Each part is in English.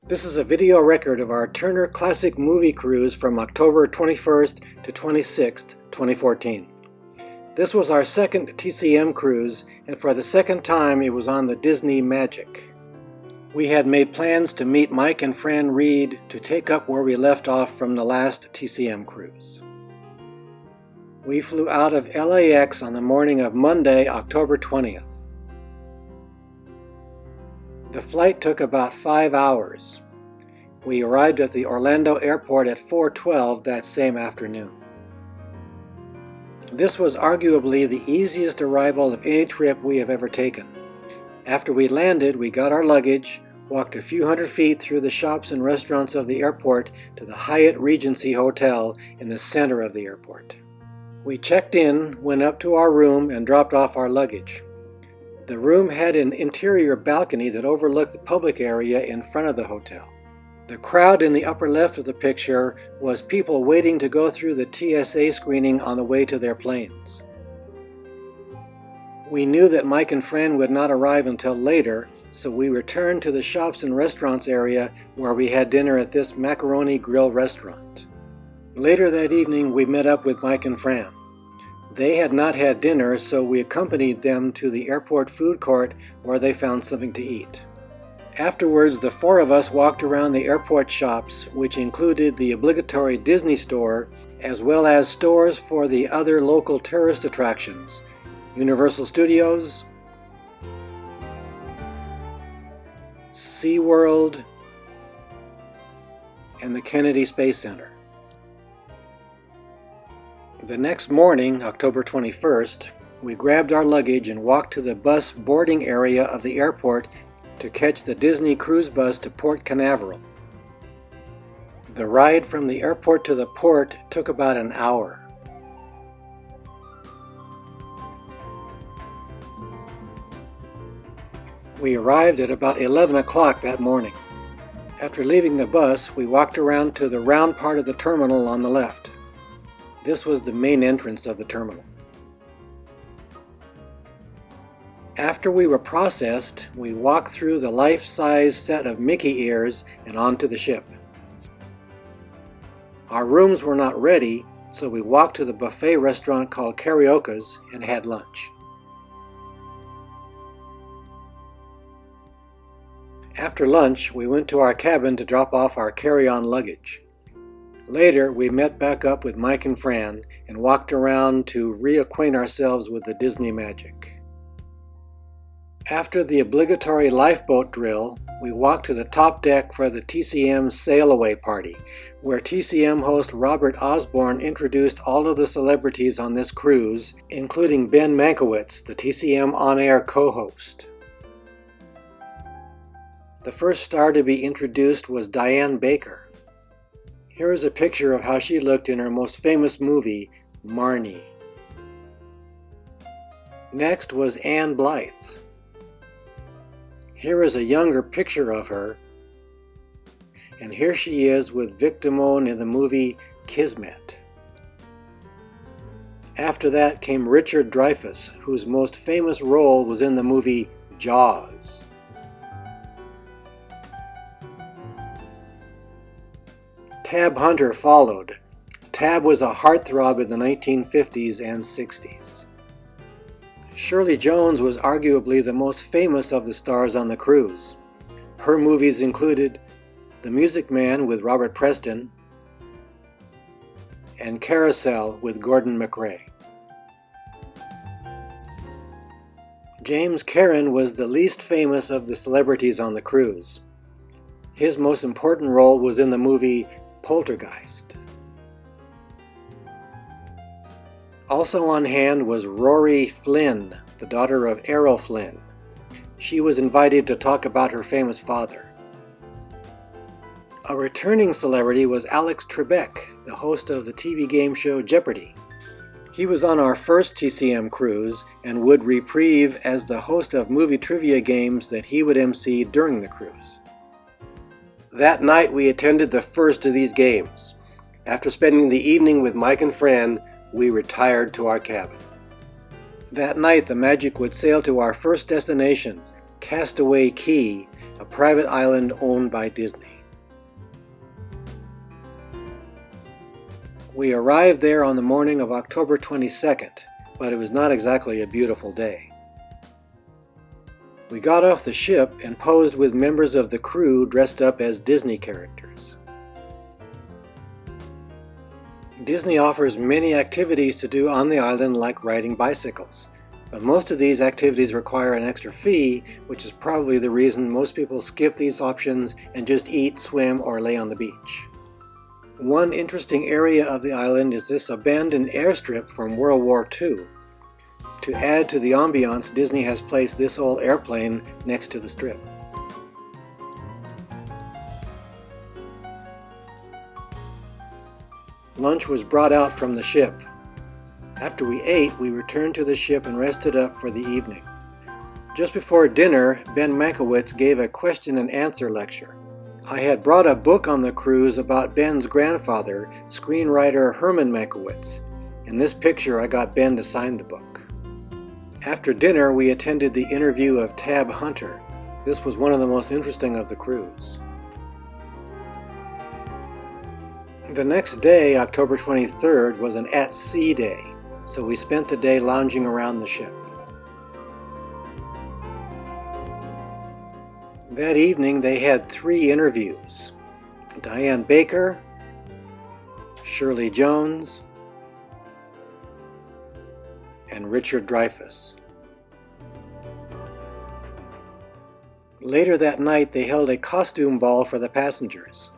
This is a video record of our Turner Classic Movie Cruise from October 21st to 26th, 2014. This was our second TCM cruise, and for the second time it was on the Disney Magic. We had made plans to meet Mike and Fran Reed to take up where we left off from the last TCM cruise. We flew out of LAX on the morning of Monday, October 20th. The flight took about 5 hours. We arrived at the Orlando airport at 4:12 that same afternoon. This was arguably the easiest arrival of any trip we have ever taken. After we landed, we got our luggage, walked a few hundred feet through the shops and restaurants of the airport to the Hyatt Regency Hotel in the center of the airport. We checked in, went up to our room, and dropped off our luggage. The room had an interior balcony that overlooked the public area in front of the hotel. The crowd in the upper left of the picture was people waiting to go through the TSA screening on the way to their planes. We knew that Mike and Fran would not arrive until later, so we returned to the shops and restaurants area where we had dinner at this Macaroni Grill restaurant. Later that evening, we met up with Mike and Fran. They had not had dinner, so we accompanied them to the airport food court where they found something to eat. Afterwards, the four of us walked around the airport shops, which included the obligatory Disney store, as well as stores for the other local tourist attractions, Universal Studios, SeaWorld, and the Kennedy Space Center. The next morning, October 21st, we grabbed our luggage and walked to the bus boarding area of the airport to catch the Disney cruise bus to Port Canaveral. The ride from the airport to the port took about an hour. We arrived at about 11 o'clock that morning. After leaving the bus, we walked around to the round part of the terminal on the left. This was the main entrance of the terminal. After we were processed, we walked through the life-size set of Mickey ears and onto the ship. Our rooms were not ready, so we walked to the buffet restaurant called Carioca's and had lunch. After lunch, we went to our cabin to drop off our carry-on luggage. Later, we met back up with Mike and Fran and walked around to reacquaint ourselves with the Disney Magic. After the obligatory lifeboat drill, we walked to the top deck for the TCM sail-away party, where TCM host Robert Osborne introduced all of the celebrities on this cruise, including Ben Mankiewicz, the TCM on-air co-host. The first star to be introduced was Diane Baker. Here is a picture of how she looked in her most famous movie, Marnie. Next was Anne Blythe. Here is a younger picture of her, and here she is with Vic Damone in the movie Kismet. After that came Richard Dreyfuss, whose most famous role was in the movie Jaws. Tab Hunter followed. Tab was a heartthrob in the 1950s and 60s. Shirley Jones was arguably the most famous of the stars on the cruise. Her movies included The Music Man with Robert Preston and Carousel with Gordon MacRae. James Karen was the least famous of the celebrities on the cruise. His most important role was in the movie Poltergeist. Also on hand was Rory Flynn, the daughter of Errol Flynn. She was invited to talk about her famous father. A returning celebrity was Alex Trebek, the host of the TV game show Jeopardy! He was on our first TCM cruise and would reprieve as the host of movie trivia games that he would MC during the cruise. That night we attended the first of these games. After spending the evening with Mike and Fran, we retired to our cabin. That night the Magic would sail to our first destination, Castaway Cay, a private island owned by Disney. We arrived there on the morning of October 22nd, but it was not exactly a beautiful day. We got off the ship and posed with members of the crew dressed up as Disney characters. Disney offers many activities to do on the island, like riding bicycles, but most of these activities require an extra fee, which is probably the reason most people skip these options and just eat, swim, or lay on the beach. One interesting area of the island is this abandoned airstrip from World War II. To add to the ambiance, Disney has placed this old airplane next to the strip. Lunch was brought out from the ship. After we ate, we returned to the ship and rested up for the evening. Just before dinner, Ben Mankiewicz gave a question and answer lecture. I had brought a book on the cruise about Ben's grandfather, screenwriter Herman Mankiewicz. In this picture, I got Ben to sign the book. After dinner, we attended the interview of Tab Hunter. This was one of the most interesting of the cruise. The next day, October 23rd, was an at-sea day, so we spent the day lounging around the ship. That evening, they had 3 interviews: Diane Baker, Shirley Jones, and Richard Dreyfuss. Later that night, they held a costume ball for the passengers.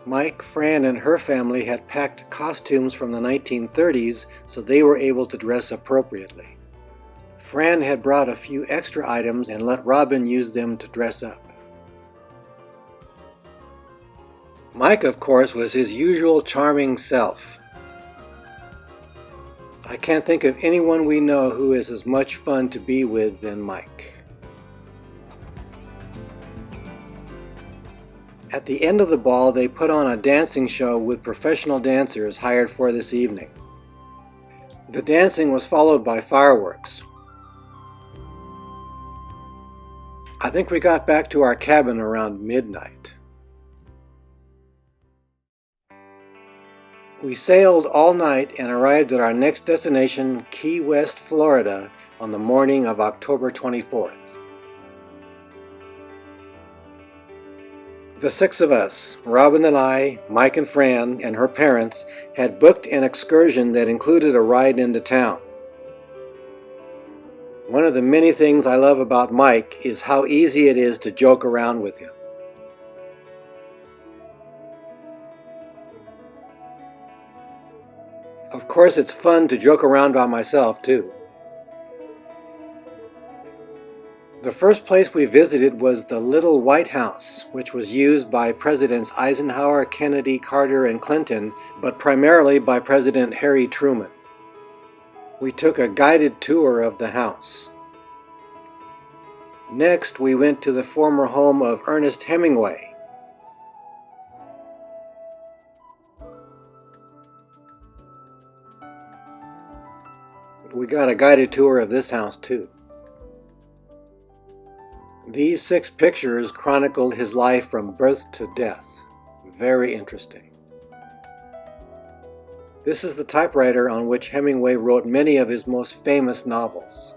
Mike, Fran, and her family had packed costumes from the 1930s, so they were able to dress appropriately. Fran had brought a few extra items and let Robin use them to dress up. Mike, of course, was his usual charming self. I can't think of anyone we know who is as much fun to be with than Mike. At the end of the ball, they put on a dancing show with professional dancers hired for this evening. The dancing was followed by fireworks. I think we got back to our cabin around midnight. We sailed all night and arrived at our next destination, Key West, Florida, on the morning of October 24th. The 6 of us, Robin and I, Mike and Fran, and her parents, had booked an excursion that included a ride into town. One of the many things I love about Mike is how easy it is to joke around with him. Of course, it's fun to joke around by myself, too. The first place we visited was the Little White House, which was used by Presidents Eisenhower, Kennedy, Carter, and Clinton, but primarily by President Harry Truman. We took a guided tour of the house. Next, we went to the former home of Ernest Hemingway. We got a guided tour of this house too. These 6 pictures chronicled his life from birth to death. Very interesting. This is the typewriter on which Hemingway wrote many of his most famous novels.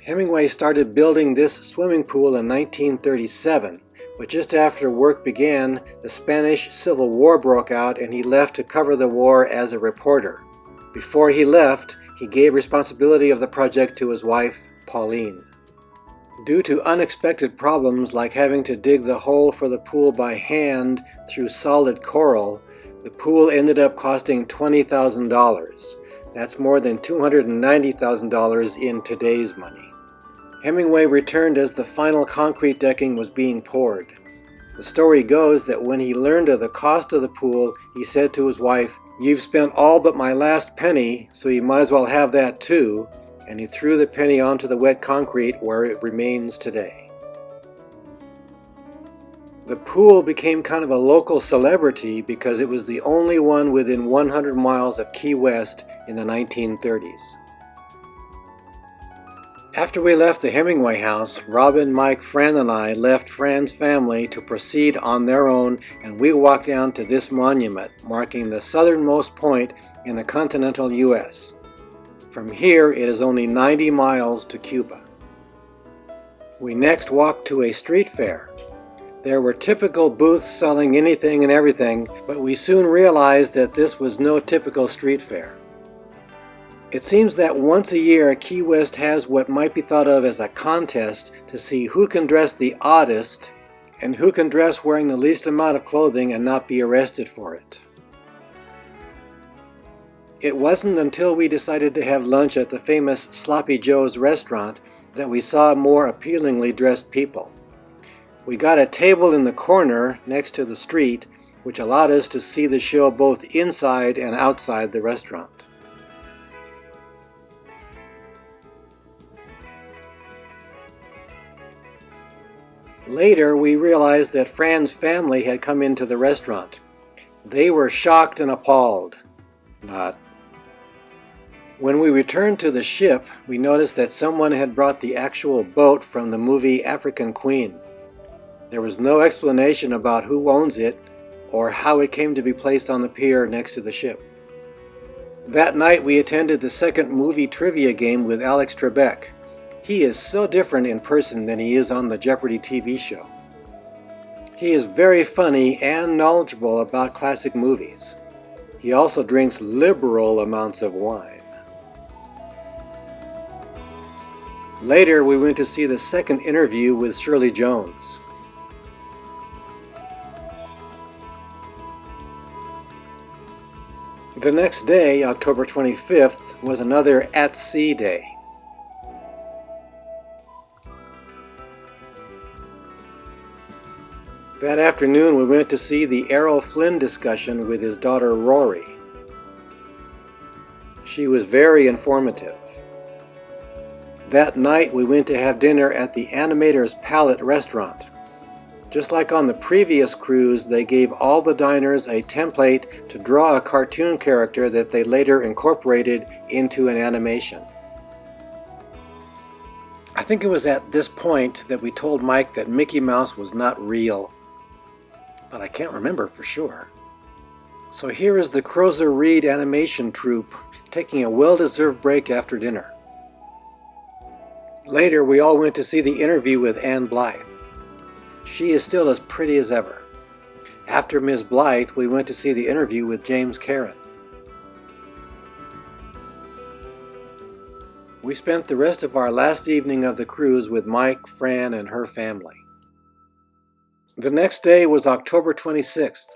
Hemingway started building this swimming pool in 1937, but just after work began, the Spanish Civil War broke out and he left to cover the war as a reporter. Before he left, he gave responsibility of the project to his wife, Pauline. Due to unexpected problems like having to dig the hole for the pool by hand through solid coral, the pool ended up costing $20,000. That's more than $290,000 in today's money. Hemingway returned as the final concrete decking was being poured. The story goes that when he learned of the cost of the pool, he said to his wife, "You've spent all but my last penny, so you might as well have that too," and he threw the penny onto the wet concrete where it remains today. The pool became kind of a local celebrity because it was the only one within 100 miles of Key West in the 1930s. After we left the Hemingway house, Robin, Mike, Fran, and I left Fran's family to proceed on their own, and we walked down to this monument, marking the southernmost point in the continental U.S. From here, it is only 90 miles to Cuba. We next walked to a street fair. There were typical booths selling anything and everything, but we soon realized that this was no typical street fair. It seems that once a year, Key West has what might be thought of as a contest to see who can dress the oddest and who can dress wearing the least amount of clothing and not be arrested for it. It wasn't until we decided to have lunch at the famous Sloppy Joe's restaurant that we saw more appealingly dressed people. We got a table in the corner next to the street, which allowed us to see the show both inside and outside the restaurant. Later, we realized that Fran's family had come into the restaurant. They were shocked and appalled. Not. When we returned to the ship, we noticed that someone had brought the actual boat from the movie African Queen. There was no explanation about who owns it or how it came to be placed on the pier next to the ship. That night, we attended the second movie trivia game with Alex Trebek. He is so different in person than he is on the Jeopardy TV show. He is very funny and knowledgeable about classic movies. He also drinks liberal amounts of wine. Later, we went to see the second interview with Shirley Jones. The next day, October 25th, was another At Sea Day. That afternoon, we went to see the Errol Flynn discussion with his daughter Rory. She was very informative. That night, we went to have dinner at the Animator's Palette restaurant. Just like on the previous cruise, they gave all the diners a template to draw a cartoon character that they later incorporated into an animation. I think it was at this point that we told Mike that Mickey Mouse was not real, but I can't remember for sure. So here is the Crozer Reed animation troupe taking a well-deserved break after dinner. Later, we all went to see the interview with Ann Blythe. She is still as pretty as ever. After Ms. Blythe, we went to see the interview with James Karen. We spent the rest of our last evening of the cruise with Mike, Fran, and her family. The next day was October 26th,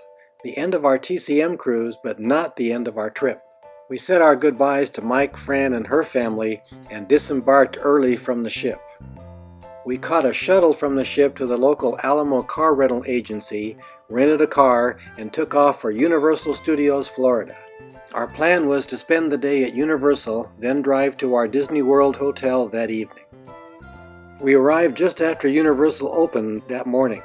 the end of our TCM cruise, but not the end of our trip. We said our goodbyes to Mike, Fran, and her family and disembarked early from the ship. We caught a shuttle from the ship to the local Alamo car rental agency, rented a car, and took off for Universal Studios, Florida. Our plan was to spend the day at Universal, then drive to our Disney World hotel that evening. We arrived just after Universal opened that morning.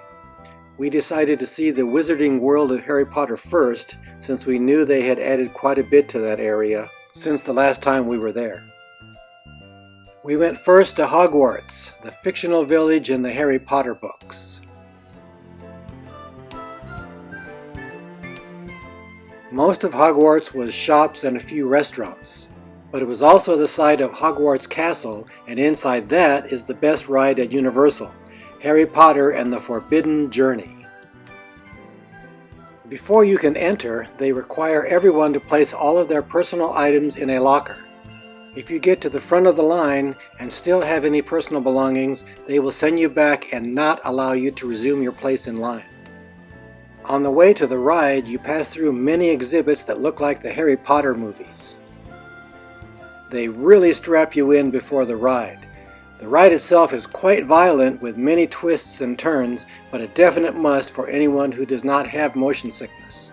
We decided to see the Wizarding World of Harry Potter first, since we knew they had added quite a bit to that area since the last time we were there. We went first to Hogwarts, the fictional village in the Harry Potter books. Most of Hogwarts was shops and a few restaurants, but it was also the site of Hogwarts Castle, and inside that is the best ride at Universal, Harry Potter and the Forbidden Journey. Before you can enter, they require everyone to place all of their personal items in a locker. If you get to the front of the line and still have any personal belongings, they will send you back and not allow you to resume your place in line. On the way to the ride, you pass through many exhibits that look like the Harry Potter movies. They really strap you in before the ride. The ride itself is quite violent with many twists and turns, but a definite must for anyone who does not have motion sickness.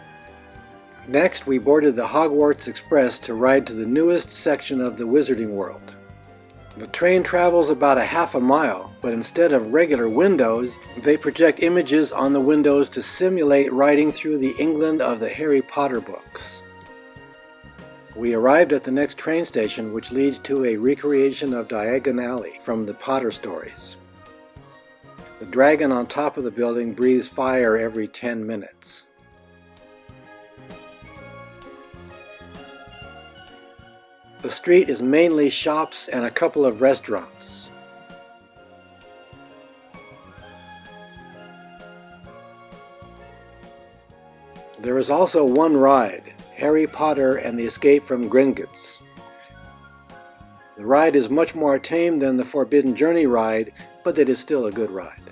Next, we boarded the Hogwarts Express to ride to the newest section of the Wizarding World. The train travels about a half a mile, but instead of regular windows, they project images on the windows to simulate riding through the England of the Harry Potter books. We arrived at the next train station, which leads to a recreation of Diagon Alley from the Potter stories. The dragon on top of the building breathes fire every 10 minutes. The street is mainly shops and a couple of restaurants. There is also one ride, Harry Potter and the Escape from Gringotts. The ride is much more tame than the Forbidden Journey ride, but it is still a good ride.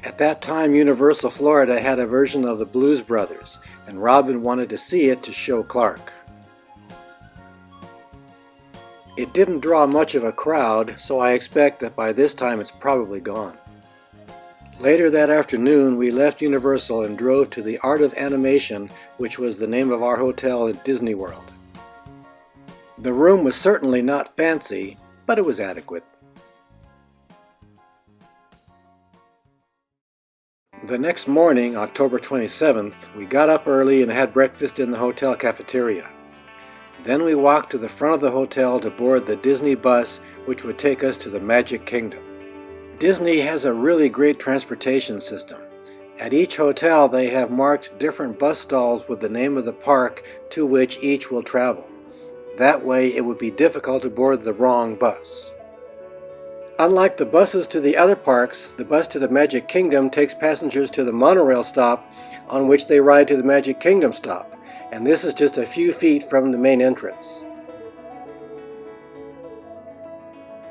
At that time, Universal Florida had a version of the Blues Brothers, and Robin wanted to see it to show Clark. It didn't draw much of a crowd, so I expect that by this time it's probably gone. Later that afternoon, we left Universal and drove to the Art of Animation, which was the name of our hotel at Disney World. The room was certainly not fancy, but it was adequate. The next morning, October 27th, we got up early and had breakfast in the hotel cafeteria. Then we walked to the front of the hotel to board the Disney bus, which would take us to the Magic Kingdom. Disney has a really great transportation system. At each hotel, they have marked different bus stalls with the name of the park to which each will travel. That way, it would be difficult to board the wrong bus. Unlike the buses to the other parks, the bus to the Magic Kingdom takes passengers to the monorail stop on which they ride to the Magic Kingdom stop, and this is just a few feet from the main entrance.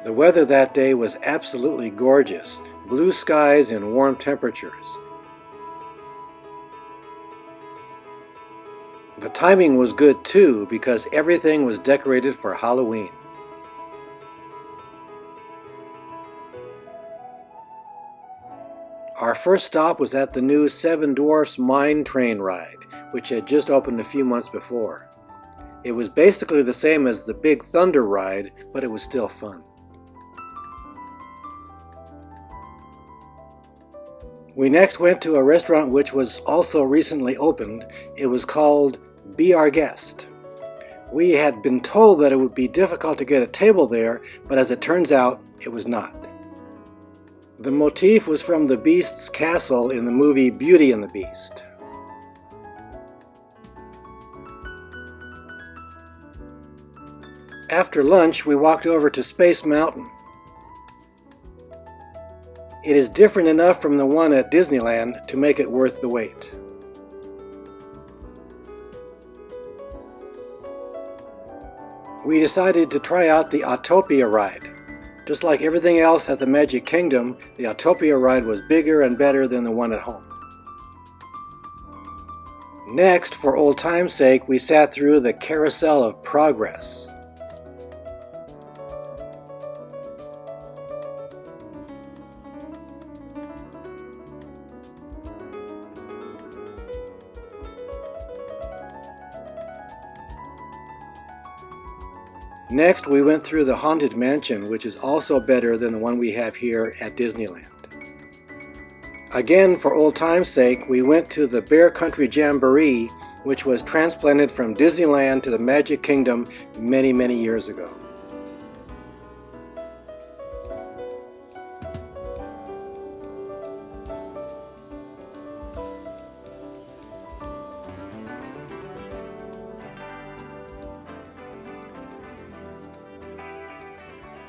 The weather that day was absolutely gorgeous, blue skies and warm temperatures. The timing was good too because everything was decorated for Halloween. Our first stop was at the new Seven Dwarfs Mine Train ride, which had just opened a few months before. It was basically the same as the Big Thunder ride, but it was still fun. We next went to a restaurant which was also recently opened. It was called Be Our Guest. We had been told that it would be difficult to get a table there, but as it turns out, it was not. The motif was from the Beast's castle in the movie Beauty and the Beast. After lunch, we walked over to Space Mountain. It is different enough from the one at Disneyland to make it worth the wait. We decided to try out the Autopia ride. Just like everything else at the Magic Kingdom, the Autopia ride was bigger and better than the one at home. Next, for old time's sake, we sat through the Carousel of Progress. Next, we went through the Haunted Mansion, which is also better than the one we have here at Disneyland. Again, for old time's sake, we went to the Bear Country Jamboree, which was transplanted from Disneyland to the Magic Kingdom many, many years ago.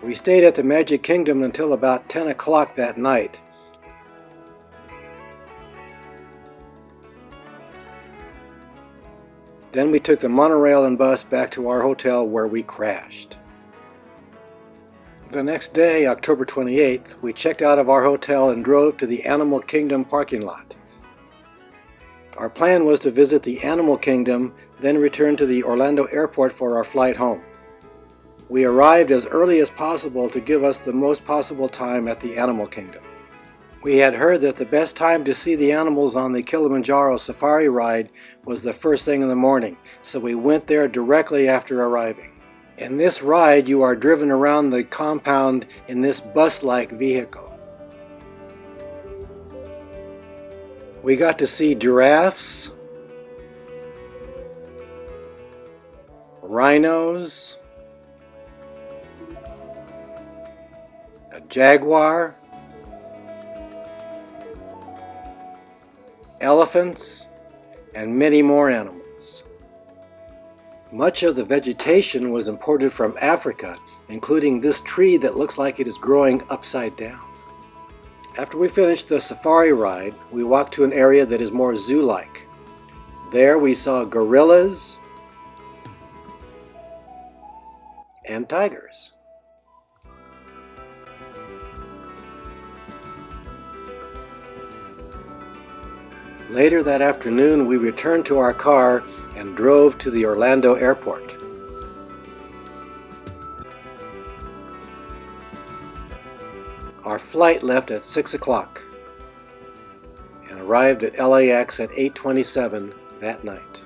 We stayed at the Magic Kingdom until about 10 o'clock that night. Then we took the monorail and bus back to our hotel where we crashed. The next day, October 28th, we checked out of our hotel and drove to the Animal Kingdom parking lot. Our plan was to visit the Animal Kingdom, then return to the Orlando airport for our flight home. We arrived as early as possible to give us the most possible time at the Animal Kingdom. We had heard that the best time to see the animals on the Kilimanjaro Safari ride was the first thing in the morning, so we went there directly after arriving. In this ride, you are driven around the compound in this bus-like vehicle. We got to see giraffes, rhinos, a jaguar, elephants, and many more animals. Much of the vegetation was imported from Africa, including this tree that looks like it is growing upside down. After we finished the safari ride, we walked to an area that is more zoo-like. There we saw gorillas and tigers. Later that afternoon, we returned to our car and drove to the Orlando airport. Our flight left at 6 o'clock and arrived at LAX at 8:27 that night.